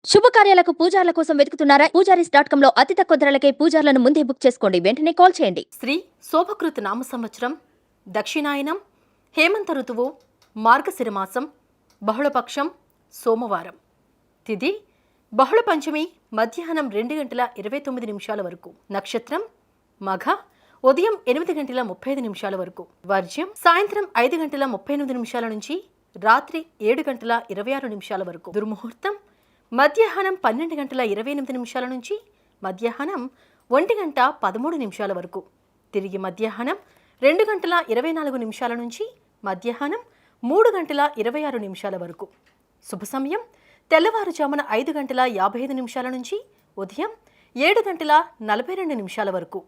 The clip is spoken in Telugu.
శుభకార్యాలకు పూజార్ల కోసం వెతుకుతున్నారా? పూజారీస్.com లో అతి తక్కువ ధరలకే పూజార్లను ముందే బుక్ చేసుకోండి. వెంటనే కాల్ చేయండి. శ్రీ శోభకృత నామ సంవత్సరం, దక్షిణాయనం, హేమంత ఋతువు, మార్గశిర మాసం, బహుళపక్షం, సోమవారం. తిథి బహుళ పంచమి మధ్యాహ్నం 2:29 వరకు. నక్షత్రం మఘ, ఉదయం 8:35 వరకు. వర్జ్యం సాయంత్రం 5:38 నుంచి రాత్రి 7:26 వరకు. దుర్ముహూర్తం మధ్యాహ్నం 12:28 నుంచి మధ్యాహ్నం 1:13 వరకు. తిరిగి మధ్యాహ్నం 2:24 నుంచి మధ్యాహ్నం 3:26 వరకు. శుభ సమయం తెల్లవారుజామున 5:55 నుంచి ఉదయం 7:42 వరకు.